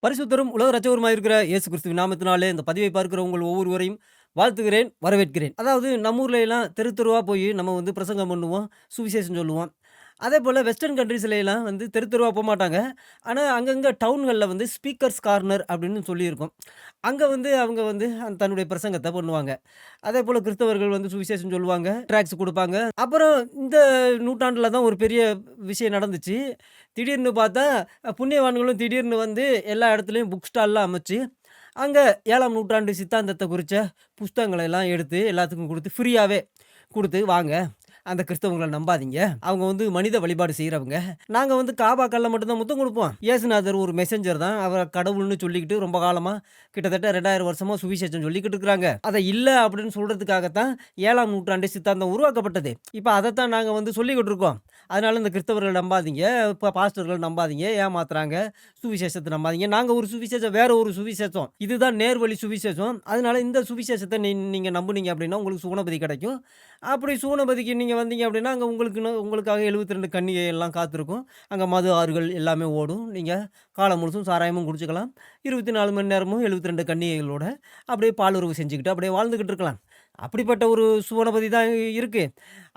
பரிசுத்தரும் உலக இரட்சகருமாய் இருக்கிற இயேசு கிறிஸ்துவின் நாமத்தினாலே இந்த பதிவை பார்க்கிற உங்கள் ஒவ்வொருவரையும் வாழ்த்துகிறேன், வரவேற்கிறேன். அதாவது நம்ம ஊர்ல எல்லாம் தெரு தெருவா போய் நம்ம பிரசங்கம் பண்ணுவோம், சுவிசேஷம் சொல்லுவோம். அதேபோல வெஸ்டர்ன் கண்ட்ரீஸ்ல எல்லாம் தெரு தெருவா போமாட்டாங்க. ஆனா, அங்கங்க டவுன்கள்ல ஸ்பீக்கர்ஸ் கார்னர் அப்படின்னு சொல்லியிருக்கும். அங்க அவங்க தன்னுடைய பிரசங்கத்த பண்ணுவாங்க. அதேபோல கிறிஸ்தவர்கள் சுவிசேஷம் சொல்லுவாங்க, ட்ராக்ஸ் குடுப்பாங்க. அப்புறம் இந்த நூற்றாண்டுல தான் ஒரு பெரிய விஷயம் நடந்துச்சு. திடீர்னு பார்த்தா, புண்ணியவான்களும் திடீர்னு எல்லா இடத்துலயும் புக் ஸ்டால்லாம் அமைச்சு, அங்க 7ஆம் நூற்றாண்டு சித்தாந்தத்த குறிச்ச புஸ்தகங்கள எல்லாம் எடுத்து எல்லாத்துக்கும் குடுத்து ஃப்ரீயாவே குடுத்து, "வாங்க, அந்த கிறிஸ்தவங்கள நம்பாதீங்க. அவங்க மனித வழிபாடு செய்றவங்க. நாங்க காபாக்கள்ல மட்டும் தான் முத்தம் குடுப்போம். இயேசுநாதர் ஒரு மெசஞ்சர் தான். அவர கடவுள்னு சொல்லிக்கிட்டு ரொம்ப காலமா கிட்டத்தட்ட 2000 வருஷமா சுவிசேஷம் சொல்லிக்கிட்டு இருக்கிறாங்க. அத இல்ல அப்படின்னு சொல்றதுக்காக தான் 7ஆம் நூற்றாண்டு சித்தாந்தம் உருவாக்கப்பட்டது. இப்ப அதத்தான் நாங்க சொல்லிக்கிட்டு இருக்கோம். அதனால இந்த கிறிஸ்தவர்கள நம்பாதீங்க, இப்ப பாஸ்டர்கள நம்பாதீங்க, ஏமாத்துறாங்க. சுவிசேஷத்த நம்பாதீங்க. நாங்க ஒரு சுவிசேஷம், வேற ஒரு சுவிசேஷம். இதுதான் நேர்வழி சுவிசேஷம். அதனால இந்த சுவிசேஷத்த நீங்க நம்புனீங்க அப்படின்னா உங்களுக்கு சுகனபதி கிடைக்கும். அப்படி சூனபதிக்கு நீங்க வந்தீங்க அப்படின்னா, அங்க உங்களுக்காக 72 கன்னிகை எல்லாம் காத்திருக்கும். அங்க மது ஆறுகள் எல்லாமே ஓடும். நீங்க காலம் முழுசும் சாராயமும் குடிச்சுக்கலாம். 24 மணி நேரமும் 72 கன்னிகைகளோட அப்படியே பாலுறவு செஞ்சுக்கிட்டு அப்படியே வாழ்ந்துகிட்டு இருக்கலாம். அப்படிப்பட்ட ஒரு சுவனபதி தான் இருக்கு.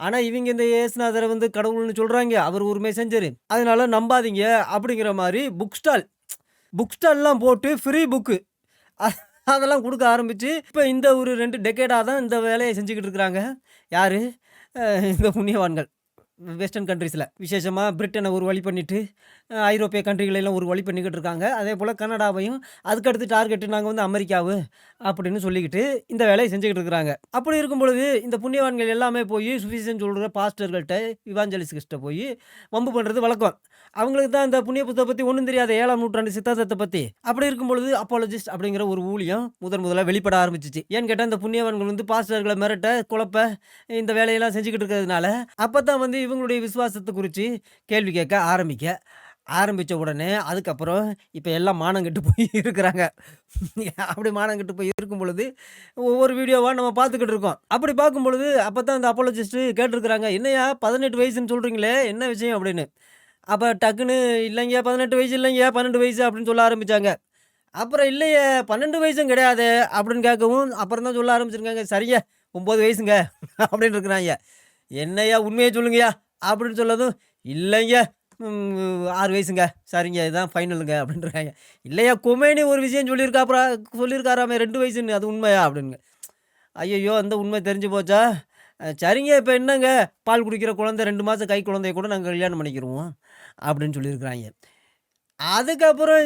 ஆனா, இவங்க இந்த இயேசுநாதர கடவுள்னு சொல்றாய்ங்க. அவர் ஒரு மெசஞ்சரு. அதனால நம்பாதீங்க அப்படிங்கிற மாரி புக் ஸ்டால்லாம் போட்டு ஃப்ரீ புக்கு அ அதெல்லாம் குடுக்க ஆரம்பிச்சு, இப்ப இந்த ஒரு 2 டெக்கேடா தான் இந்த வேலைய செஞ்சுகிட்டு இருக்கிறாங்க. யாரு? இந்த புண்ணியவான்கள். வெஸ்டர்ன் கண்ட்ரீஸ்ல. விசேஷமா பிரிட்டன ஒரு வழி பண்ணிட்டு, ஐரோப்பிய கண்ட்ரிகள எல்லாம் ஒரு வழி பண்ணிக்கிட்டு இருக்காங்க. அதேபோல கனடாவையும், அதுக்கடுத்து டார்கெட் நாங்க அமெரிக்காவு அப்படின்னு சொல்லிக்கிட்டு இந்த வேலைய செஞ்சுக்கிட்டு இருக்கிறாங்க. அப்படி இருக்கும் பொழுது, இந்த புண்ணியவான்கள் எல்லாமே போய் சுவிசேஷம் சொல்ற பாஸ்டர்கள்ட்ட, இவாஞ்சலிஸ்ட்கிட்ட போய் வம்பு பண்றது வழக்கம். அவங்களுக்கு தான் இந்த புண்ணிய புத்தகத்த பத்தி ஒண்ணும் தெரியாது. 7ஆம் நூற்றாண்டு சித்தாந்தத்த பத்தி. அப்படி இருக்கும் பொழுது அப்பாலஜிஸ்ட் அப்படிங்கிற ஒரு ஊழியம் முதலா வெளிப்பட ஆரம்பிச்சுச்சு. ஏன்னு கேட்டா, இந்த புண்ணியவான்கள் பாஸ்டர்கள மிரட்ட, குழப்ப இந்த வேலையெல்லாம் செஞ்சுக்கிட்டு இருக்கிறதுனால, அப்பதான் இவங்களுடைய விசுவாசத்த குறிச்சு கேள்வி கேட்க ஆரம்பிச்ச உடனே, அதுக்கப்புறம் இப்ப எல்லாம் மானங்கெட்டு போய் இருக்கிறாங்க. அப்படி மானங்கெட்டு போய் இருக்கும் பொழுது, ஒவ்வொரு வீடியோவா நம்ம பார்த்துக்கிட்டு இருக்கோம். அப்படி பார்க்கும் பொழுது, அப்பதான் அந்த அப்போலஜிஸ்ட் கேட்டிருக்கிறாங்க, "என்னய்யா 18 வயசுன்னு சொல்றீங்களே, என்ன விஷயம்?" அப்படின்னு. அப்ப டக்குன்னு, "இல்லைங்க 18 வயசு இல்லைங்க, 12 வயசு" அப்படின்னு சொல்ல ஆரம்பிச்சாங்க. அப்புறம், "இல்லையே 12 வயசும் கிடையாதே" அப்படின்னு கேட்கவும், அப்புறம் தான் சொல்ல ஆரம்பிச்சிருக்காங்க, "சரிங்க 9 வயசுங்க" அப்படின்னு இருக்கிறாய்ங்க. "என்னய்யா உண்மைய சொல்லுங்கய்யா" அப்படின்னு சொல்லதும், "இல்லைங்க 6 வயசுங்க. சரிங்க இதுதான் ஃபைனலுங்க" அப்படின்றாய்ங்க. "இல்லையா கொமேனி ஒரு விஷயம் சொல்லியிருக்காராமே 2 வயசுன்னு, அது உண்மையா?" அப்படின்ங்க. ஐயய்யோ! அந்த உண்மை தெரிஞ்சு போச்சா? சரிங்க இப்ப என்னங்க, பால் குடிக்கிற குழந்தை 2 மாசம் கை குழந்தைய கூட நாங்க கல்யாணம் பண்ணிக்கிருவோம் அப்படின்னு சொல்லியிருக்கிறாய்ங்க. அதுக்கப்புறம்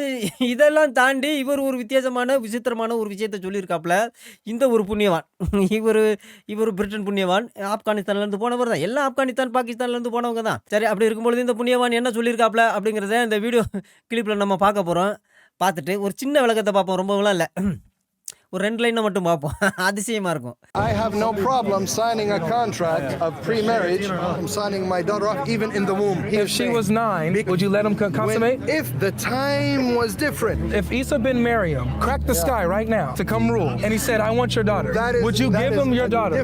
இதெல்லாம் தாண்டி இவர் ஒரு வித்தியாசமான, விசித்திரமான ஒரு விஷயத்த சொல்லியிருக்காப்ல. இந்த ஒரு புண்ணியவான். இவரு இவரு பிரிட்டன் புண்ணியவான். ஆப்கானிஸ்தான்லேருந்து போனவர் தான். எல்லாம் ஆப்கானிஸ்தான், பாகிஸ்தான்லேருந்து போனவங்க தான். சரி, அப்படி இருக்கும்பொழுது இந்த புண்ணியவான் என்ன சொல்லியிருக்காப்ல அப்படிங்கிறத இந்த வீடியோ கிளிப்ல நம்ம பார்க்க போறோம். பார்த்துட்டு ஒரு சின்ன விளக்கத்த பார்ப்போம். ரொம்பலாம் இல்ல. ஒரு 2 லைன மட்டும் பார்ப்போம். அதிசயமா இருக்கும். I have no problem signing a contract of pre-marriage. I'm signing my daughter off even in the womb. If she was 9, would you let him consummate? If the time was different. If Isa bin Maryam cracked the sky right now to come rule, and he said, "I want your daughter," would you give him your daughter?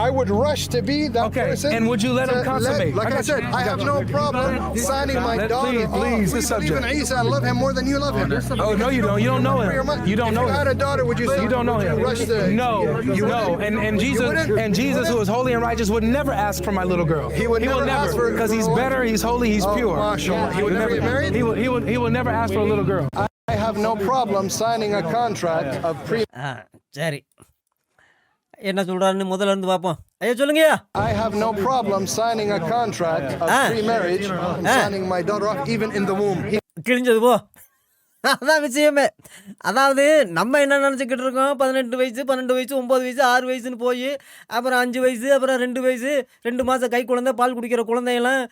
I would rush to be that Okay, person. and would you let him consummate? Like I said, I have no problem signing my daughter off. Please, We this believe in subject. Isa. I love him more than you love him. Oh, no, you don't. You don't know him. You don't know If you had him. a daughter, would you You don't know him. rush to... No, You no. wouldn't? And You wouldn't? Jesus, who is holy and righteous, would never ask for my little girl. He would never ask for- because he's better, he's holy, he's Oh, pure. mashallah. He would never get married? He will never ask for a little girl. I have no problem signing a contract of pre... சரி. என்ன சொல்றாருன்னு முதல்ல இருந்து பார்ப்போம். ஐயா சொல்லுங்கய்யா. I have no problem signing a contract of pre-marriage. I'm signing my daughter off even in the womb. கிழிஞ்சது போ. அதான் விஷயமே. அதாவது நம்ம என்ன நெனச்சுக்கிட்டு இருக்கோம், 18 வயசு, 12 வயசு, 9 வயசு, 6 வயசுன்னு போயி, அப்புறம் 5 வயசு, அப்புறம் 2 வயசு, 2 மாசம் கை குழந்தை, பால் குடிக்கிற குழந்தையெல்லாம்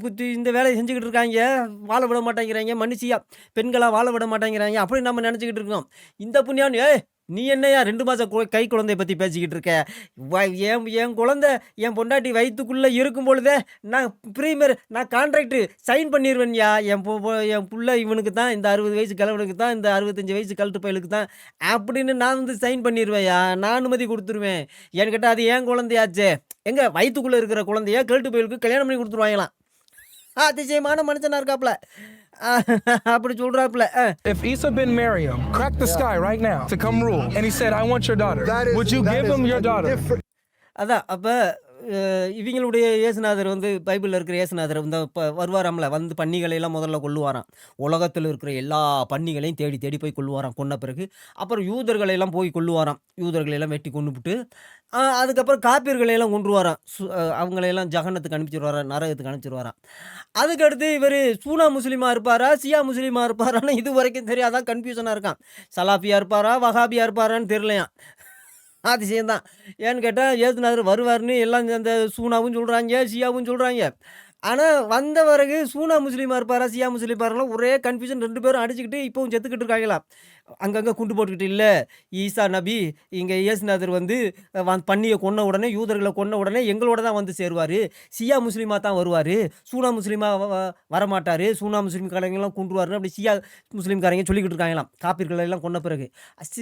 குத்தி இந்த வேலைய செஞ்சுக்கிட்டு இருக்காய்ங்க. வாழ விட மாட்டேங்கிறாய்ங்க. மனுஷியா, பெண்களா வாழ விட மாட்டேங்கிறாய்ங்க. அப்படி நம்ம நெனச்சுக்கிட்டு இருக்கோம். இந்த புண்ணியான், "ஏய் நீ என்னய்யா 2 மாச கை குழந்தைய பத்தி பேசிக்கிட்டு இருக்க? வ என் என் குழந்தை என் பொண்டாட்டி வயித்துக்குள்ள இருக்கும் பொழுதே நான் கான்ட்ராக்ட் சைன் பண்ணிருவேன்யா. என் புள்ள இவனுக்கு தான், இந்த 60 வயசு கிழவனுக்கு தான், இந்த 65 வயசு கழட்டு பயலுக்கு தான் அப்படின்னு நான் சைன் பண்ணிருவேன்யா. நான் அனுமதி குடுத்துருவேன்." ஏன்னு கேட்டா, அது என் குழந்தையாச்சே. எங்க வயித்துக்குள்ள இருக்கிற குழந்தைய கழட்டு பயலுக்கு கல்யாணம் பண்ணி குடுத்துருவாங்களாம். அதிசயமான மனுஷனா இருக்காப்ல. அப்படி சொல்றாப்புல. If Isa bin Maryam cracked the sky right now to come rule, and he said, I want your daughter, would you give him your daughter? அதான் அப்ப இவிங்களுடைய இயேசுநாதர் வந்து பைபிள்ல இருக்கிற இயேசுநாதர் இந்த வருவாராம்ல, வந்து பன்னிகளை எல்லாம் முதல்ல கொல்லுவாராம். உலகத்துல இருக்கிற எல்லா பன்னிகளையும் தேடி தேடி போய் கொல்லுவாராம். கொன்ன பிறகு அப்புறம் யூதர்களை எல்லாம் போய் கொல்லுவாராம். யூதர்களை எல்லாம் வெட்டி கொன்னுப்புட்டு அதுக்கப்புறம் காப்பீர்களை எல்லாம் கொன்றுவாராம். அவங்களையெல்லாம் ஜகன்னத்துக்கு அனுப்பிச்சிருவாராம், நரகத்துக்கு அனுப்பிச்சிருவாராம். அதுக்கடுத்து இவர் சூனா முஸ்லீமா இருப்பாரா, சியா முஸ்லீமா இருப்பாரான்னு இது வரைக்கும் தெரியாதான், கன்ஃபியூஷனாக இருக்கான். சலாஃபியா இருப்பாரா, வஹாபியா இருப்பாரான்னு தெரியலையாம். அதிசயம் தான். ஏன்னு கேட்டால் ஏசுநாதர் வருவார்னு எல்லாம் அந்த சூனாவும் சொல்கிறாங்க, சியாவும் சொல்கிறாங்க. ஆனால் வந்த பிறகு சூனா முஸ்லீமாக இருப்பாரா, சியா முஸ்லீமாக இருக்கலாம், ஒரே கன்ஃபியூஷன். 2 பேரும் அடிச்சுக்கிட்டு இப்போவும் செத்துக்கிட்டு இருக்காங்களாம். அங்கங்கே குண்டு போட்டுக்கிட்டு. இல்லை, ஈசா நபி இங்கே இயேசுநாதர் வந்து பன்னியை கொன்ன உடனே, யூதர்களை கொன்ன உடனே எங்களோட தான் வந்து சேருவார், சியா முஸ்லீமாக தான் வருவார், சூனா முஸ்லீமாக வரமாட்டார், சூனா முஸ்லீம்காரங்கெல்லாம் கொண்டுருவார் அப்படி சியா முஸ்லீம்காரங்க சொல்லிக்கிட்டு இருக்காங்களாம். காப்பீர்களை எல்லாம் கொன்ன பிறகு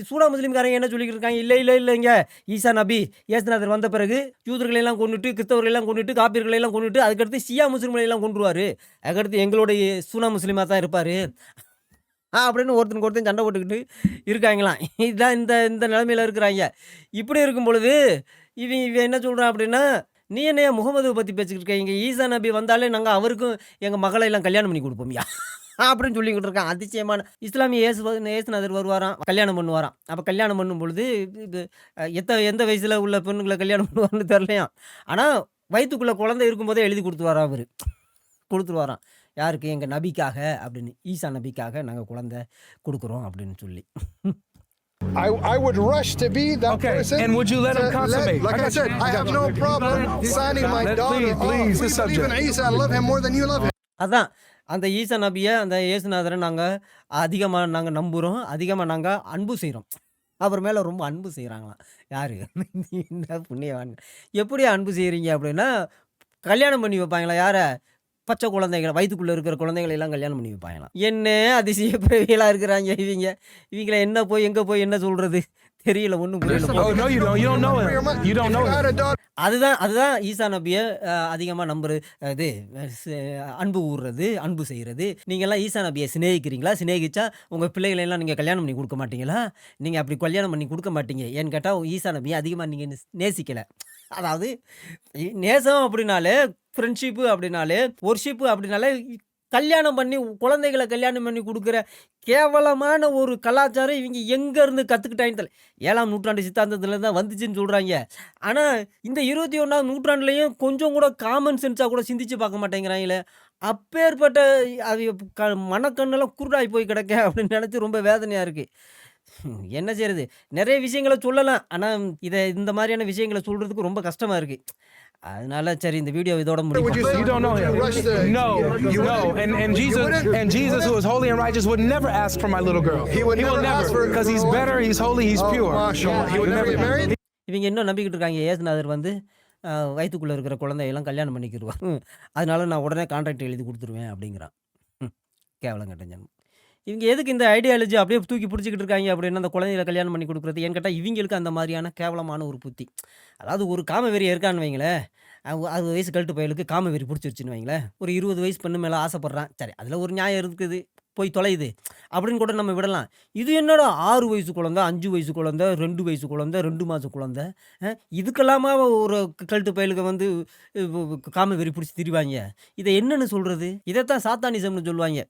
சூனா முஸ்லீம்காரங்க என்ன சொல்லிக்கிட்டு இருக்காங்க, இல்லைங்க, ஈசா நபி இயேசுநாதர் வந்த பிறகு யூதர்களை எல்லாம் கொண்டுட்டு, கிறிஸ்தவர்களை எல்லாம் கொண்டுட்டு, காப்பீர்களை எல்லாம் கொண்டுட்டு, அதுக்கடுத்து சியா முஸ்லீம்களை எல்லாம் கொண்டுருவார், அதுக்கடுத்து எங்களுடைய சூனா முஸ்லீமாக தான் இருப்பார் அப்படின்னு ஒருத்தன் சண்டை போட்டுக்கிட்டு இருக்காங்களாம். இதுதான் இந்த இந்த நிலைமையில் இருக்கிறாங்க. இப்படி இருக்கும் பொழுது இவன் என்ன சொல்கிறான் அப்படின்னா, நீ என்னையா முகமதுவை பற்றி பேசிக்கிட்டு இருக்க, இங்கே ஈசா நபி வந்தாலே நாங்கள் அவருக்கும் எங்கள் மகளை எல்லாம் கல்யாணம் பண்ணி கொடுப்போம்யா அப்படின்னு சொல்லிக்கிட்டு இருக்கான். அதிசயமான இஸ்லாமிய இயேசுநாதர் வருவாராம், கல்யாணம் பண்ணுவாராம். அப்போ கல்யாணம் பண்ணும் பொழுது இது எந்த வயசில் உள்ள பெண்களை கல்யாணம் பண்ணுவார்னு தெரியலையாம். ஆனால் வயிற்றுக்குள்ளே குழந்தை இருக்கும்போதே எழுதி கொடுத்துருவாராம். அவர் கொடுத்துருவாராம். யாருக்கு? எங்கள் நபிக்காக அப்படின்னு, ஈசா நபிக்காக நாங்கள் குழந்தை கொடுக்குறோம் அப்படின்னு சொல்லி. I would rush to be that Okay, person. and would you let him consummate? Like I said, I have no problem signing my daughter off. Please, We this believe in subject. Isa. I love him more than you love him. அதான் அந்த ஈசா நபியை, அந்த இயேசுநாதரை நாங்கள் அதிகமாக நம்புகிறோம், அதிகமாக நாங்கள் அன்பு செய்கிறோம். அவர் மேலே ரொம்ப அன்பு செய்கிறாங்களாம். யார்? இந்த புண்ணியவான். எப்படி அன்பு செய்கிறீங்க அப்படின்னா, கல்யாணம் பண்ணி வைப்பாங்களா? யாரை? பச்சை குழந்தைகளை, வயிற்றுக்குள்ளே இருக்கிற குழந்தைகளை எல்லாம் கல்யாணம் பண்ணி வைப்பாங்களாம். என்ன அதிசய பிறவிகளாக இருக்கிறாங்க இவங்கள என்ன போய் எங்கே போய் என்ன சொல்கிறது தெரியல, ஒன்றும் புரியல. Oh, no, you don't. You don't know him. You don't know If you had him. a daughter, அதுதான் ஈசா நபியை அதிகமாக நம்புறது, இது அன்பு ஊறுறது, அன்பு செய்கிறது. நீங்கள்லாம் ஈசா நபியை சிநேகிக்கிறீங்களா? சிநேகிச்சா உங்கள் பிள்ளைகளெல்லாம் நீங்கள் கல்யாணம் பண்ணி கொடுக்க மாட்டீங்களா? நீங்கள் அப்படி கல்யாணம் பண்ணி கொடுக்க மாட்டீங்க. ஏன்னு கேட்டால் ஈசா நபியை அதிகமாக நீங்கள் நேசிக்கலை. அதாவது நேசம் அப்படின்னாலே, ஃப்ரெண்ட்ஷிப்பு அப்படின்னாலே, ஒர்ஷிப்பு அப்படின்னாலே, கல்யாணம் பண்ணி குழந்தைகளை கல்யாணம் பண்ணி கொடுக்குற கேவலமான ஒரு கலாச்சாரம் இவங்க எங்கேருந்து கற்றுக்கிட்டாங்கன்னு தெரியல. 7ஆம் நூற்றாண்டு சித்தாந்தத்தில் தான் வந்துச்சுன்னு சொல்கிறாங்க. ஆனால் இந்த 21ஆம் நூற்றாண்டுலேயும் கொஞ்சம் கூட காமன் சென்ஸாக கூட சிந்திச்சு பார்க்க மாட்டேங்கிறாங்களே. அப்பேற்பட்ட அது மனக்கண்ணெல்லாம் குருடாகி போய் கிடக்க அப்படின்னு நினச்சி ரொம்ப வேதனையாக இருக்குது. என்ன செய்கிறது? நிறைய விஷயங்களை சொல்லலாம். ஆனால் இந்த மாதிரியான விஷயங்களை சொல்கிறதுக்கு ரொம்ப கஷ்டமாக இருக்குது. அதனால சரி, இந்த வீடியோ இதோட would you முடிப்போம். say You don't know him. you rush to? No, You no. wouldn't? And Jesus, who is holy and righteous, would never ask for my little girl. He would never ask for a because he's girl. better, he's holy, he's Oh, pure. mashallah. He would never get married. இவங்க இன்னும் நம்பிக்கிட்டு இருக்காங்க, இயேசுநாதர் வந்து வயிற்றுக்குள்ளே இருக்கிற குழந்தையெல்லாம் கல்யாணம் பண்ணிக்கிடுவான், அதனால நான் உடனே கான்ட்ராக்ட் எழுதி கொடுத்துருவேன் அப்படிங்கிறான். கேவலம் கட்ட ஜன்மம். இவங்க எதுக்கு இந்த ஐடியாலஜி அப்படியே தூக்கி பிடிச்சிக்கிட்டு இருக்காங்க அப்படின்னா, அந்த குழந்தைகளை கல்யாணம் பண்ணி கொடுக்குறது? ஏன்னு கேட்டால் இவங்களுக்கு அந்த மாதிரியான கேவலமான ஒரு புத்தி. அதாவது ஒரு காமவெறி இருக்கான்னு வைங்களேன், 60 வயசு கழட்டு பயலுக்கு காமவெறி பிடிச்சிருச்சுன்னு வைங்களேன், ஒரு 20 வயசு பொண்ணு மேலே ஆசைப்பட்றான், சரி அதில் ஒரு நியாயம் இருக்குது, போய் தொலையுது அப்படின்னு கூட நம்ம விடலாம். இது என்னடா 6 வயசு குழந்தை, 5 வயசு குழந்தை, 2 வயசு குழந்தை, 2 மாத குழந்தை, இதுக்கெல்லாமா ஒரு கழட்டு பயலுக்கு வந்து காமவெறி பிடிச்சி திரிவாங்க? இதை என்னன்னு சொல்கிறது? இதைத்தான் சாத்தானிசம்னு சொல்லுவாங்க.